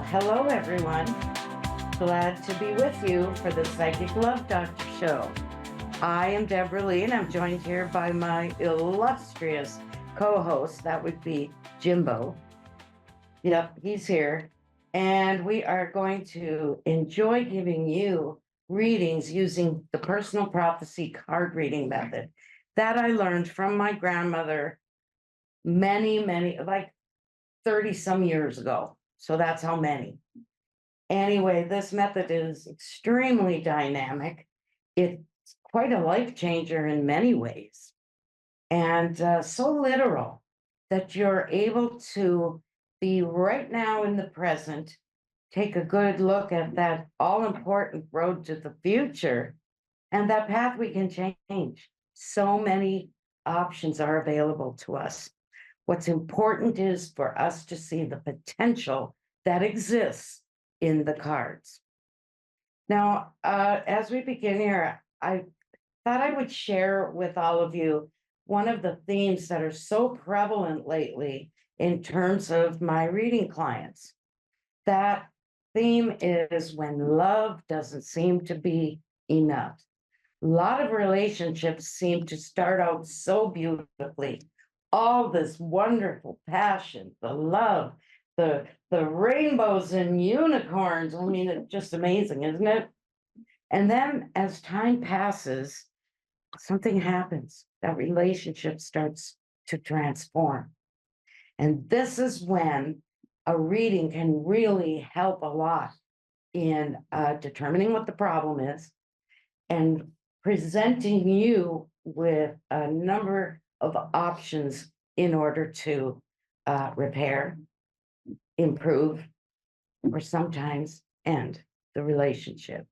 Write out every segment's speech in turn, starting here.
hello everyone. Glad to be with you for the Psychic Love Doctor Show. I am Deborah Leigh, and I'm joined here by my illustrious co-host. That would be Jimbo. Yep, he's here. And we are going to enjoy giving you readings using the personal prophecy card reading method that I learned from my grandmother many, like 30 some years ago. So that's how many. Anyway, this method is extremely dynamic. It's quite a life changer in many ways, and so literal that you're able to be right now in the present, take a good look at that all important road to the future, and that path we can change. So many options are available to us. What's important is for us to see the potential that exists in the cards. Now, as we begin here, I thought I would share with all of you one of the themes that are so prevalent lately in terms of my reading clients. That theme is when love doesn't seem to be enough. A lot of relationships seem to start out so beautifully, all this wonderful passion, the love, the rainbows and unicorns. I mean, it's just amazing, isn't it? And then as time passes, something happens. That relationship starts to transform. And this is when a reading can really help a lot in determining what the problem is and presenting you with a number of options in order to repair, improve, or sometimes end the relationship.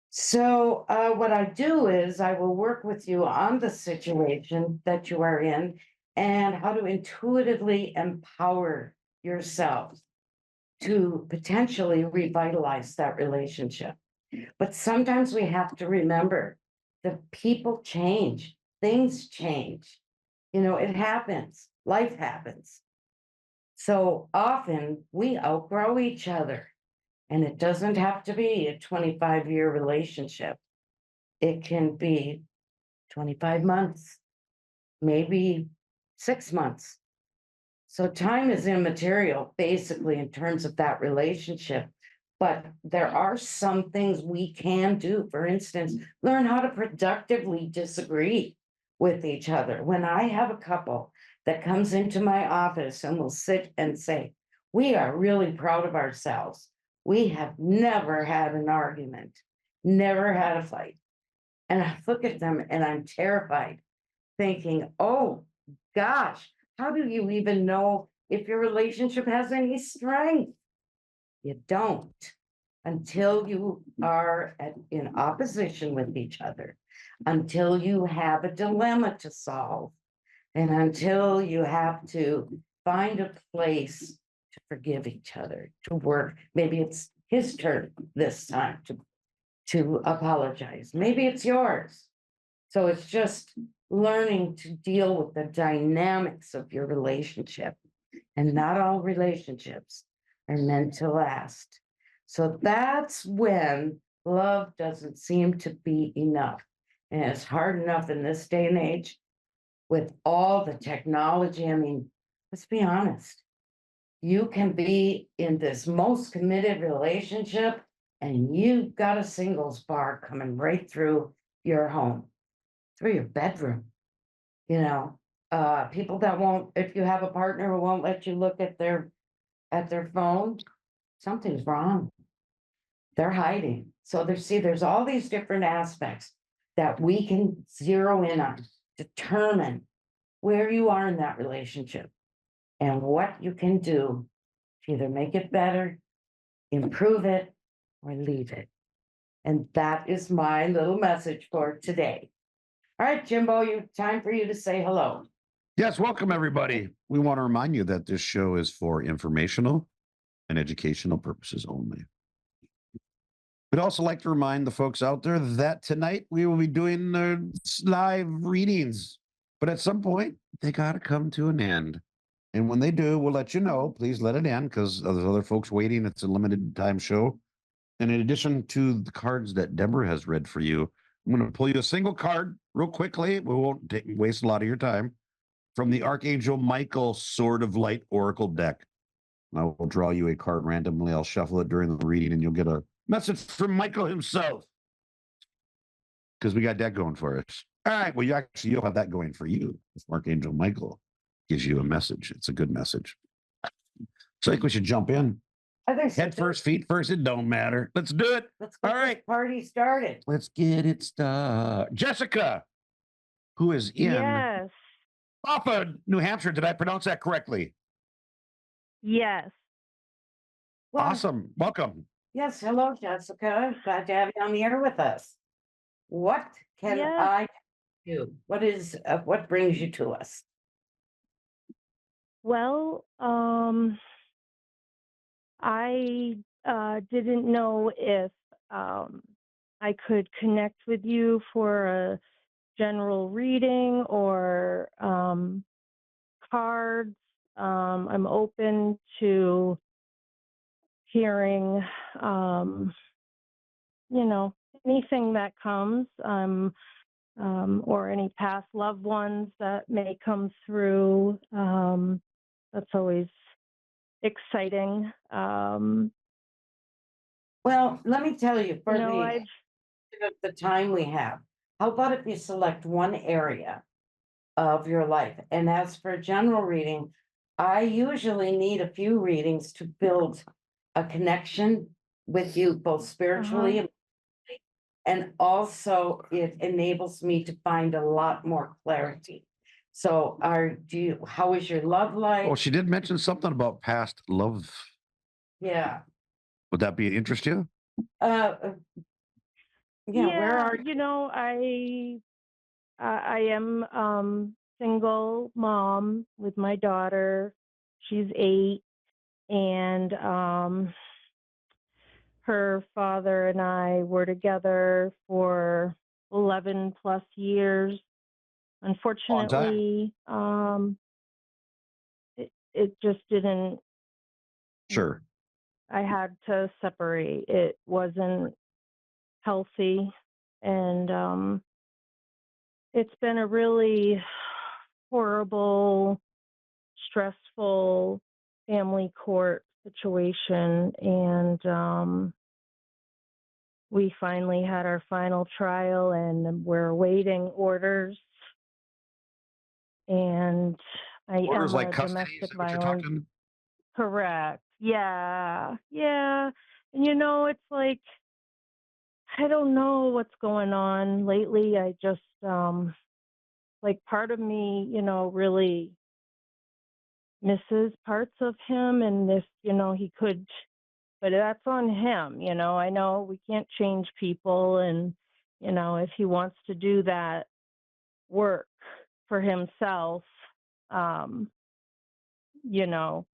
So what I do is I will work with you on the situation that you are in and how to intuitively empower yourself to potentially revitalize that relationship. But sometimes we have to remember that people change, things change. You know, it happens, life happens. So often we outgrow each other. And it doesn't have to be a 25-year relationship. It can be 25 months, maybe 6 months. So time is immaterial, basically, in terms of that relationship. But there are some things we can do. For instance, learn how to productively disagree with each other. When I have a couple that comes into my office and will sit and say, we are really proud of ourselves. We have never had an argument, never had a fight. And I look at them and I'm terrified, thinking, oh gosh, how do you even know if your relationship has any strength? You don't until you are in opposition with each other, until you have a dilemma to solve, and until you have to find a place to forgive each other, to work. Maybe it's his turn this time to apologize. Maybe it's yours. So it's just learning to deal with the dynamics of your relationship. And not all relationships are meant to last. So that's when love doesn't seem to be enough. And it's hard enough in this day and age with all the technology. I mean, let's be honest. You can be in this most committed relationship and you've got a singles bar coming right through your home, through your bedroom. You know, people that won't, if you have a partner who won't let you look at their phone, something's wrong. They're hiding. So there's all these different aspects that we can zero in on, determine where you are in that relationship and what you can do to either make it better, improve it, or leave it. And that is my little message for today. All right, Jimbo, time for you to say hello. Yes, welcome everybody. We want to remind you that this show is for informational and educational purposes only. We'd also like to remind the folks out there that tonight we will be doing live readings, but at some point they got to come to an end. And when they do, we'll let you know. Please let it in because there's other folks waiting. It's a limited time show. And in addition to the cards that Deborah has read for you, I'm going to pull you a single card real quickly. We won't waste a lot of your time from the Archangel Michael Sword of Light Oracle deck. I will draw you a card randomly. I'll shuffle it during the reading and you'll get a message from Michael himself because we got that going for us. All right. Well, you'll have that going for you. If Archangel Michael gives you a message, it's a good message. So I think we should jump in. I think so. Head first, feet first. It don't matter. Let's do it. Let's get All right. this party started. Let's get it started. Jessica, who is in Yes. Offa, New Hampshire. Did I pronounce that correctly? Yes. Well, Awesome. Welcome. yes, hello, Jessica. Glad to have you on the air with us. What can Yes. I do? What brings you to us? Well, I didn't know if I could connect with you for a general reading or cards. I'm open to hearing, anything that comes, or any past loved ones that may come through. That's always exciting. Well, let me tell you, for I've the time we have, how about if you select one area of your life? And as for general reading, I usually need a few readings to build a connection with you, both spiritually and also it enables me to find a lot more clarity. So how is your love life? Oh, she did mention something about past love. Yeah. Would that be an interest to you? Yeah, where are I am single mom with my daughter. She's 8, and her father and I were together for 11 plus years. Unfortunately, it just didn't. Sure. I had to separate. It wasn't healthy, and it's been a really horrible, stressful family court situation, and we finally had our final trial, and we're awaiting orders. And I Orders am like a custody, is domestic that what you're violence. talking? Correct. Yeah. And it's like, I don't know what's going on lately. I just like, part of me, really misses parts of him, and if he could, but that's on him. I know we can't change people, and if he wants to do that work for himself, you know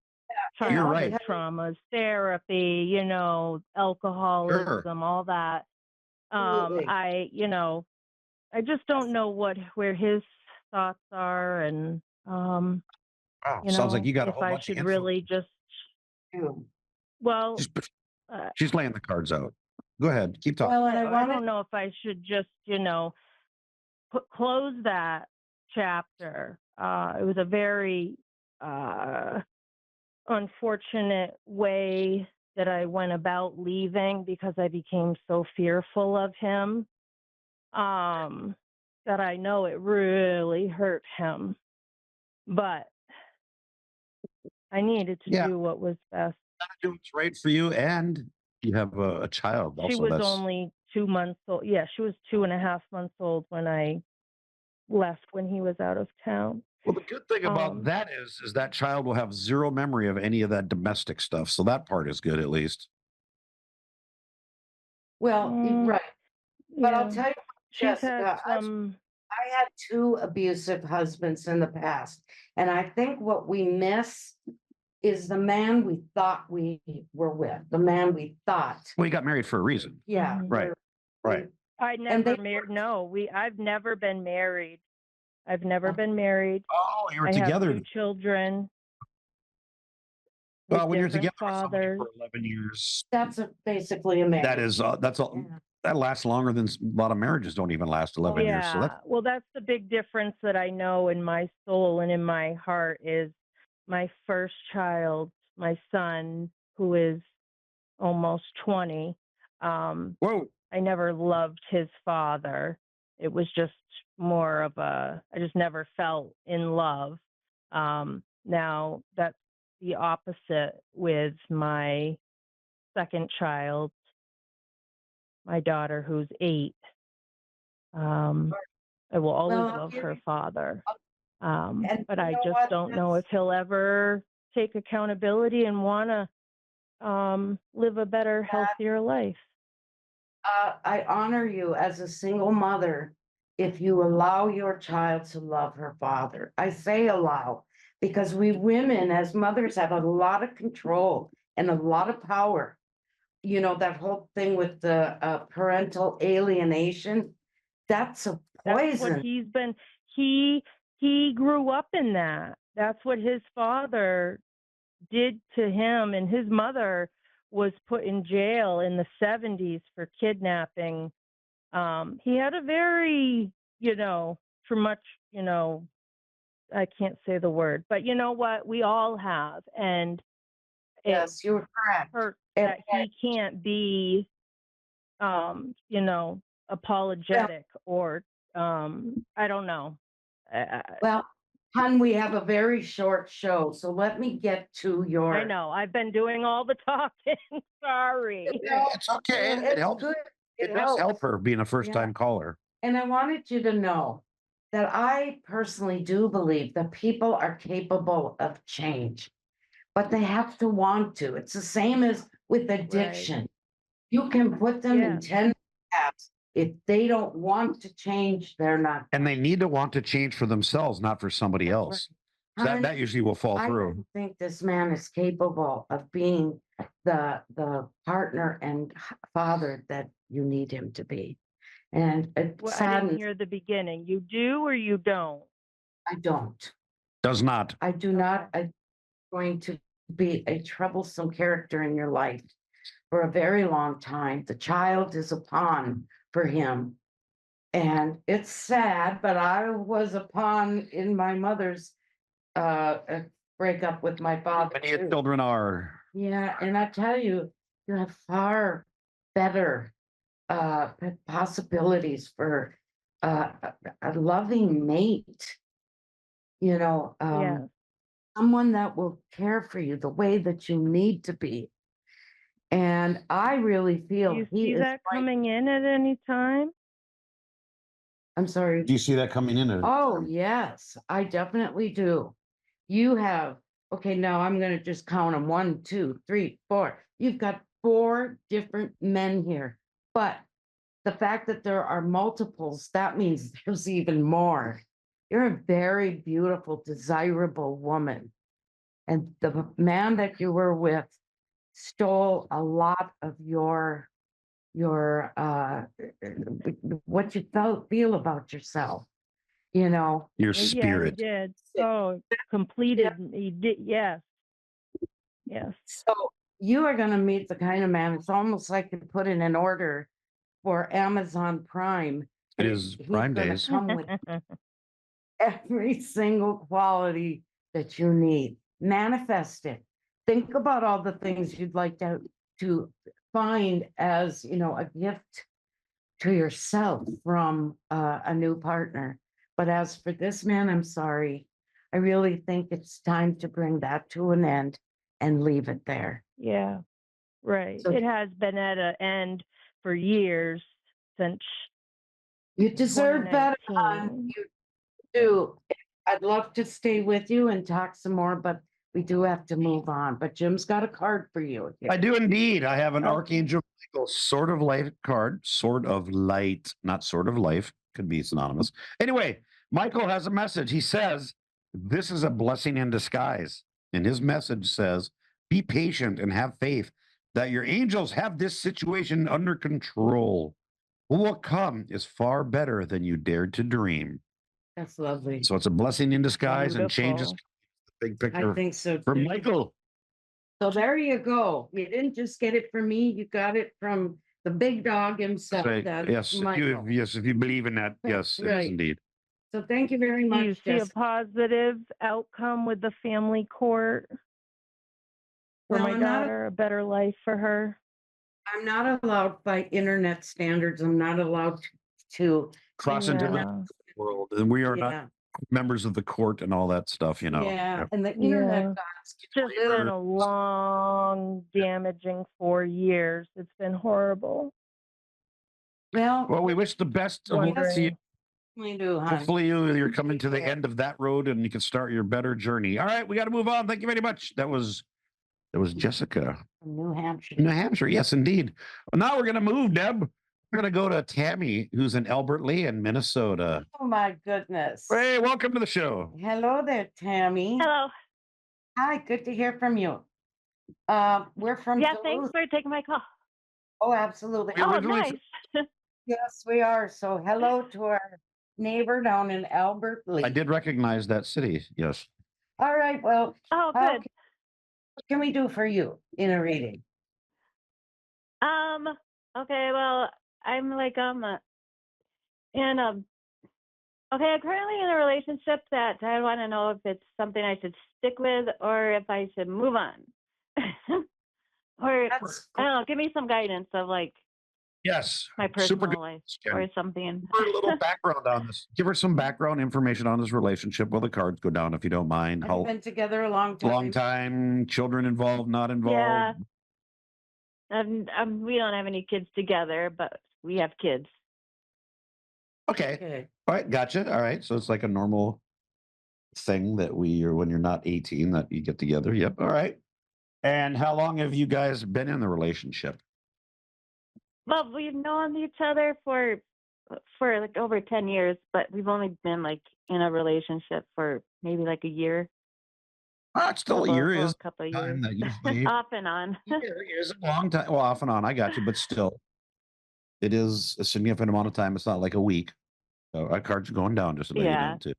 You're childhood right. traumas, therapy, Sure. alcoholism, all that. Absolutely. I just don't know where his thoughts are, and Wow. Sounds like you got a if whole I bunch of should info. really just, you? well, She's laying the cards out. Go ahead. Keep talking. Well, and I don't know if I should just, close that chapter. It was a very unfortunate way that I went about leaving, because I became so fearful of him, that I know it really hurt him. But I needed to do what was best. Do what's right for you, and you have a child. She Also, was that's only 2 months old. Yeah, she was 2.5 months old when I left, when he was out of town. well. The good thing about that is that child will have zero memory of any of that domestic stuff. So that part is good, at least. Well, right. But I'll Yeah. tell you, She's had Jessica, some. I had 2 abusive husbands in the past, and I think what we miss is the man we thought we were with, the man we thought. Well, you got married for a reason. Yeah. Right. Right. I never married. No, I've never been married. I've never been married. Oh, you were I have together. 2 children. Well, with when you're different together with somebody fathers. for 11 years, That's basically a marriage. that is, that's all. Yeah. That lasts longer than a lot of marriages don't even last 11 years. So that's Yeah. Well, that's the big difference that I know in my soul and in my heart is my first child, my son, who is almost 20. whoa. I never loved his father. It was just more of I just never felt in love. Now that's the opposite with my second child, my daughter who's 8. I will always Well, love her father. and But you I know just what? don't know if he'll ever take accountability and want to live a better, healthier life. I honor you as a single mother if you allow your child to love her father. I say allow because we women as mothers have a lot of control and a lot of power. You know, that whole thing with the parental alienation, that's a That's what poison. he's been. He grew up in that. That's what his father did to him, and his mother was put in jail in the 70s for kidnapping. He had a very, too much, I can't say the word, but you know what? We all have, and it Yes, you're correct. hurts And, that he can't be, you know, apologetic or, I don't know. well, hon, we have a very short show, so let me get to your. I know. I've been doing all the talking. Sorry. It's okay. It It's helps. good. It does helps. help her being a first Yeah. time caller. And I wanted you to know that I personally do believe that people are capable of change, but they have to want to. It's the same as with addiction. You can put them Yeah. in 10 paths. If they don't want to change, they're not. And they need to want to change for themselves, not for somebody That's else. right. So Honey, that usually will fall I through. don't think this man is capable of being the partner and father that you need him to be. And it Well, I didn't saddens. hear the beginning. You do or you don't? I don't. Does not. I do not. I'm going to be a troublesome character in your life for a very long time. The child is a pawn for him. And it's sad, but I was a pawn in my mother's breakup with my father. Many too. children are. Yeah, and I tell you, you have far better possibilities for a loving mate, you know, Yeah. someone that will care for you the way that you need to be. And I really Do feel you he see is that right. coming in at any time? I'm sorry. Do you see that coming in? Oh, yes, I definitely do. You have, okay, now I'm going to just count them 1, 2, 3, 4. You've got 4 different men here. But the fact that there are multiples, that means there's even more. You're a very beautiful, desirable woman. And the man that you were with stole a lot of your what you feel about yourself, you know. Your Yeah, he spirit. did. Oh, completed. He did. Yes. Yes. So you are going to meet the kind of man, it's almost like you put in an order for Amazon Prime. It and is he's Prime gonna days. come with every single quality that you need. Manifest it. Think about all the things you'd like to find as, you know, a gift to yourself from a new partner. But as for this man, I'm sorry. I really think it's time to bring that to an end and leave it there. Yeah. Right. So It has been at an end for years since you deserve better, hon. 2019. You do. I'd love to stay with you and talk some more, but we do have to move on. But Jim's got a card for you. I do indeed. I have an Okay. Archangel Michael Sword of Light card. Sword of Light, not Sword of Life. Could be synonymous. Anyway, Michael has a message. He says, this is a blessing in disguise. And his message says, be patient and have faith that your angels have this situation under control. What will come is far better than you dared to dream. That's lovely. So it's a blessing in disguise and changes Wonderful. the big I picture think so for too. Michael. So there you go. You didn't just get it from me, you got it from the big dog himself. Right. That's Yes. Michael. If you believe in that, yes, it is Right. indeed. So thank you very Do you much, see a Jessica. positive outcome with the family court for Well, my daughter? A better life for her? I'm not allowed by internet standards, I'm not allowed to, Cross into the Yeah. world, and we are not yeah, members of the court and all that stuff. yeah, and the Yeah. internet gods get Just been really, a long, damaging 4 years. It's been horrible. Well, well, we wish the best of luck to you. Wondering. we do, hon. Hopefully you're coming to the end of that road and you can start your better journey. All right, we got to move on. Thank you very much. That was Jessica, From New Hampshire. New Hampshire. Yes, indeed. Well, now we're gonna move, Deb. We're gonna go to Tammy, who's in Albert Lee in Minnesota. Oh, my goodness. Hey, welcome to the show. Hello there, Tammy. Hello. Hi, good to hear from you. We're from Yeah, thanks Duluth. for taking my call. Oh, absolutely. We Oh, originally- nice. Yes, we are. So hello to our neighbor down in Albert Lee. I did recognize that city. Yes. All right, well, Oh, how good. what can we do for you in a reading? Okay, well, I'm like, in a, okay, I'm currently in a relationship that I want to know if it's something I should stick with or if I should move on. Or, That's I don't know, give me some guidance of like Yes. my Super personal good. life Jen. or something. Give her a little background on this. Give her some background information on this relationship. Well, the cards go down if you don't mind. Have you been together a long time? Long time? Children involved? Not involved? Yeah. We don't have any kids together, but we have kids. Okay. Okay. All right. Gotcha. All right. So it's like a normal thing that when you're not 18 that you get together. Yep. All right. And how long have you guys been in the relationship? Well, we've known each other for like over 10 years, but we've only been like in a relationship for maybe like a year. It's still a year is A couple of time years. that usually Off and on. year is a long time. Well, off and on, I got you, but still, it is a significant amount of time. It's not like a week. So our cards are going down just to let you Yeah. know too.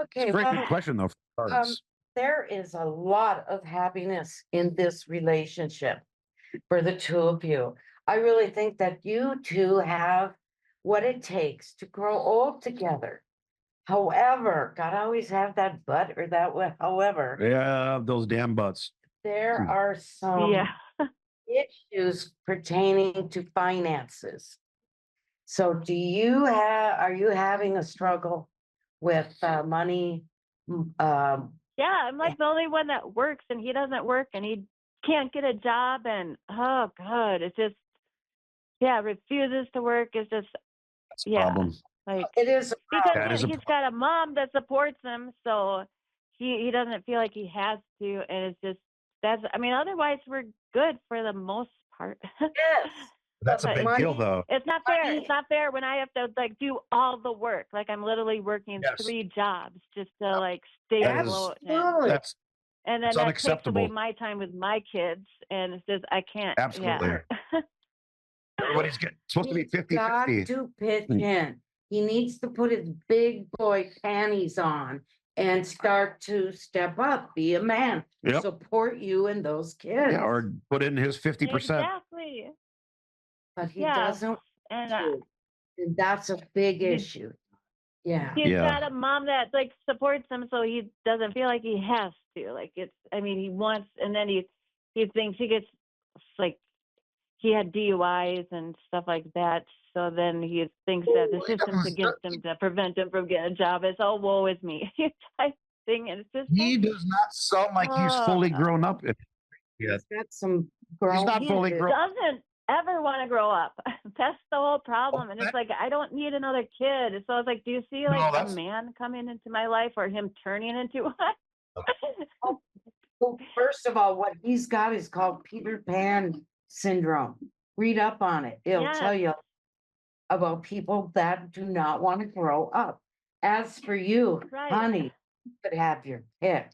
Okay, It's a very well, good question though for cards. there is a lot of happiness in this relationship for the two of you. I really think that you two have what it takes to grow old together. However, God always have that but or that way. However, Yeah, those damn butts. there are some Yeah. issues pertaining to finances. So are you having a struggle with money? Yeah, I'm like the only one that works and he doesn't work and he can't get a job and oh god, it's just refuses to work. It's just That's a problem. like It is a because That is a he's got a mom that supports him, so he doesn't feel like he has to, and it's just otherwise we're good for the most part. yes. That's a But big deal though. it's not fair. Money- It's not fair when I have to like do all the work. Like I'm literally working Yes. 3 jobs just to like stay That is- afloat. Absolutely. That's And then it's that takes away unacceptable. my time with my kids, and it's just I can't. Absolutely. Yeah. Everybody's supposed to be He's 50 got 50. to pitch Hmm. in. He needs to put his big boy panties on and start to step up, be a man, Yep. support you and those kids. Yeah, or put in his 50%. Exactly. But he Yeah. doesn't. And do. And that's a big He's- issue. Yeah. he's Yeah. got a mom that like supports him, so he doesn't feel like he has to. Like he wants, and then he thinks he gets like he had DUIs and stuff like that. So then he thinks that the system's against him to prevent him from getting a job. It's all woe is me type thing, and it's just He does not sound like he's fully grown up. Yeah. He's got some growing. not fully to- grown- doesn't ever want to grow up. That's the whole problem. And it's that- like I don't need another kid. So I was like, do you see No, like a that's- man coming into my life or him turning into one? Well, first of all, what he's got is called Peter Pan syndrome. Read up on it. It'll Yes. tell you about people that do not want to grow up. As for you, Right. honey, you could have your pick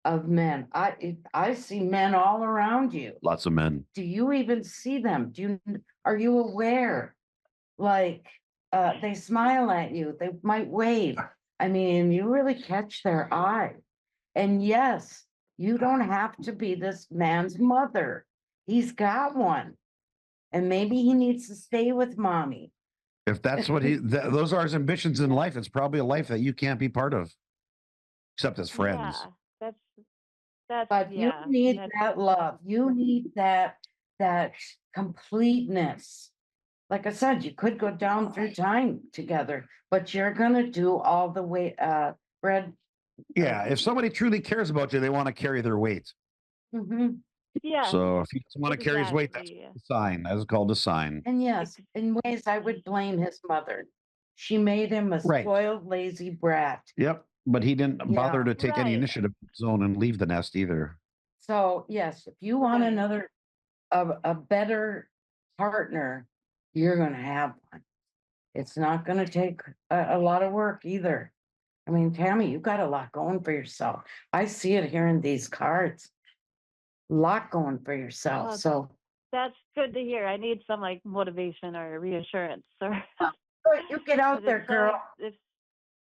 of men. I see men all around you. Lots of men. Do you even see them? Are you aware? Like, they smile at you, they might wave. I mean, you really catch their eye. And yes, You don't have to be this man's mother. He's got one. And maybe he needs to stay with mommy. If that's what those are his ambitions in life, it's probably a life that you can't be part of, except as friends. Yeah, But you yeah. need That's, that love. You need that completeness. Like I said, you could go down through time together, but you're gonna do all the way bread. Yeah, if somebody truly cares about you, they want to carry their weight. Mhm. yeah, So if he doesn't want to carry his weight, that's exactly. a sign. That's called a sign. And yes, in ways I would blame his mother. She made him a Right. spoiled, lazy brat. Yep. But he didn't bother Yeah. to take any Right. initiative of his own and leave the nest either. So yes, if you want Right. another a better partner, you're gonna have one. It's not gonna take a lot of work either. I mean, Tammy, you got a lot going for yourself. I see it here in these cards. Lot going for yourself. Well, So that's good to hear. I need some like motivation or reassurance or you get out 'cause there, it's so girl. it's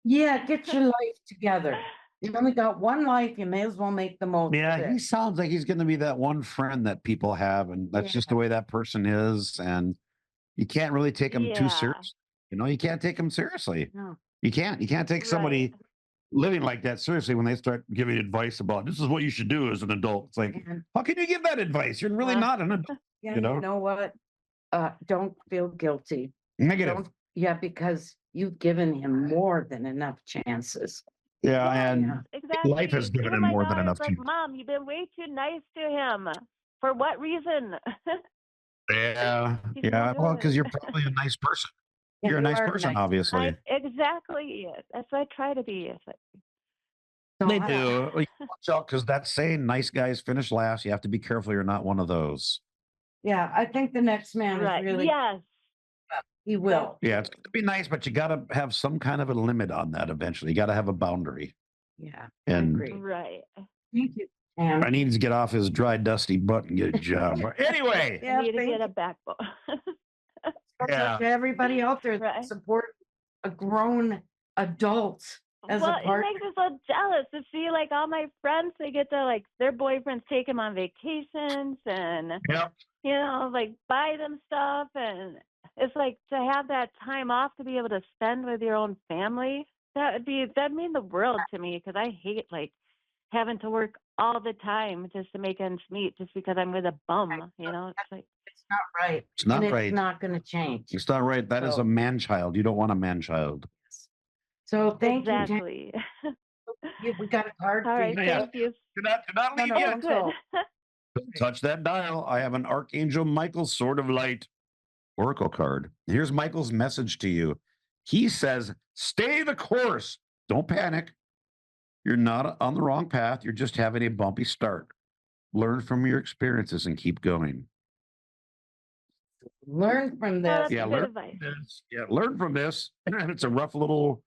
Yeah, get your life together. You've only got one life. You may as well make the most Yeah, of he it. sounds like he's going to be that one friend that people have, and that's just the way that person is. And you can't really take him too yeah, serious. You can't take him seriously. No. You can't. You can't take right. somebody living like that seriously when they start giving advice about this is what you should do as an adult. It's like, And how can you give that advice? You're really Uh, not an adult. yeah, You know? you know what? Don't feel guilty. Negative. Yeah, because you've given him more than enough chances. Yeah, Right, and exactly. life has given Even him my more than daughter's enough like, chances. Mom, you've been way too nice to him. For what reason? Yeah, He's no yeah. Well, because good. you're probably a nice person. Yeah, You're a you nice are a person, nice obviously. Exactly. That's what I try to be. So They I- do. Well, you watch out because that saying, nice guys finish last. You have to be careful you're not one of those. yeah, I think the next man is Right. really, Yes. he will. Yeah, it's going to be nice, but you got to have some kind of a limit on that eventually. You got to have a boundary. Yeah, I And agree. Right. Thank you, Pam. I need to get off his dry, dusty butt and get a job. Anyway, I Yeah, need to thank get a you. backbone. yeah. To everybody out there that Right. support a grown adult as Well, a it partner. makes me so jealous to see like all my friends, they get to like their boyfriends take them on vacations and Yep. like buy them stuff, and it's like to have that time off to be able to spend with your own family. That'd mean the world to me because I hate like having to work all the time just to make ends meet just because I'm with a bum. It's like It's not right. It's not And right. it's not gonna change. It's not right. That is So- a man child. You don't want a man child. So thank you, Tam. exactly. We got a card All for right, you. Yeah. thank you. Do not No, leave no, yet. Oh, don't good. Don't touch that dial. I have an Archangel Michael Sword of Light Oracle card. Here's Michael's message to you. He says, stay the course. Don't panic. You're not on the wrong path. You're just having a bumpy start. Learn from your experiences and keep going. Learn from Oh, this. that's Yeah, good learn advice. from this. Yeah, learn from this. And it's a rough little.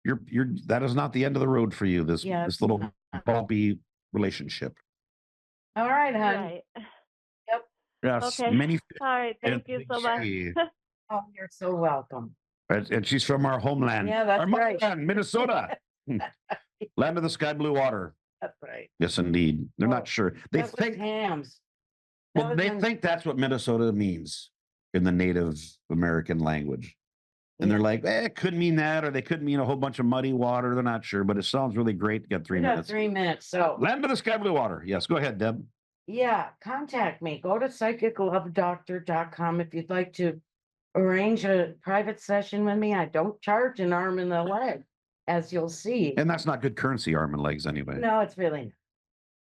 That is not the end of the road for you. This Yeah, this it's little not. bumpy relationship. All right, hon. Right. Yes, Okay. many. All right. Thank you so much. Oh, you're so welcome. And she's from our homeland. Yeah, that's our right. motherland, Minnesota. Land of the sky blue water. That's right. Yes, indeed. They're Well, not sure. They That was think hams. well, was they in- think that's what Minnesota means in the Native American language. And they're Yeah. like, it could mean that, or they could mean a whole bunch of muddy water. They're not sure, but it sounds really great. You got 3 We got minutes. 3 minutes. So Land of the sky blue water. Yes, go ahead, Deb. yeah, contact me. Go to psychiclovedoctor.com if you'd like to arrange a private session with me. I don't charge an arm and a leg, as you'll see. And that's not good currency, arm and legs, anyway. No, it's really not.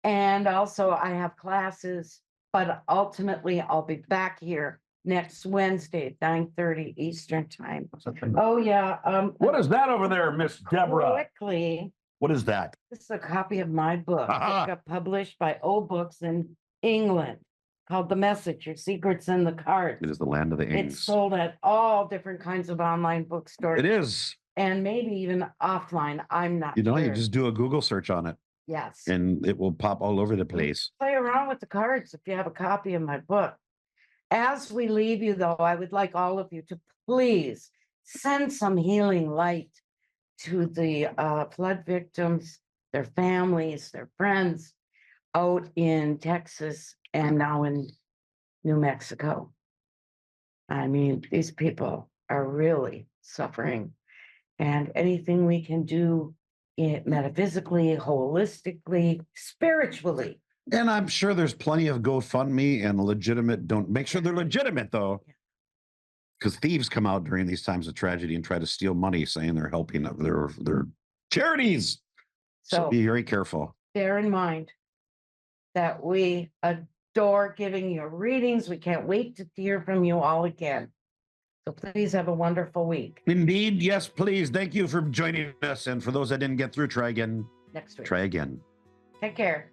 And also I have classes, but ultimately I'll be back here next Wednesday, 9:30 Eastern time. Oh, yeah. What is that over there, Miss Deborah? Quickly, What is that? this is a copy of my book. Ah. It got published by Old Books in England called The Message, Your Secrets in the Cards. It is the land of the It's Ings. sold at all different kinds of online bookstores. It is. And maybe even offline. I'm not You sure. just do a Google search on it Yes. and it will pop all over the place. Play around with the cards if you have a copy of my book. As we leave you, though, I would like all of you to please send some healing light to the flood victims, their families, their friends. out in Texas and now in New Mexico. I mean, these people are really suffering, and anything we can do metaphysically, holistically, spiritually. And I'm sure there's plenty of GoFundMe and legitimate. Don't make sure they're legitimate though, because thieves come out during these times of tragedy and try to steal money, saying they're helping their charities. So So be very careful. bear in mind that we adore giving you readings. We can't wait to hear from you all again. So please have a wonderful week. Indeed, yes, please. Thank you for joining us. And for those that didn't get through, try again. Next week. Try again. Take care.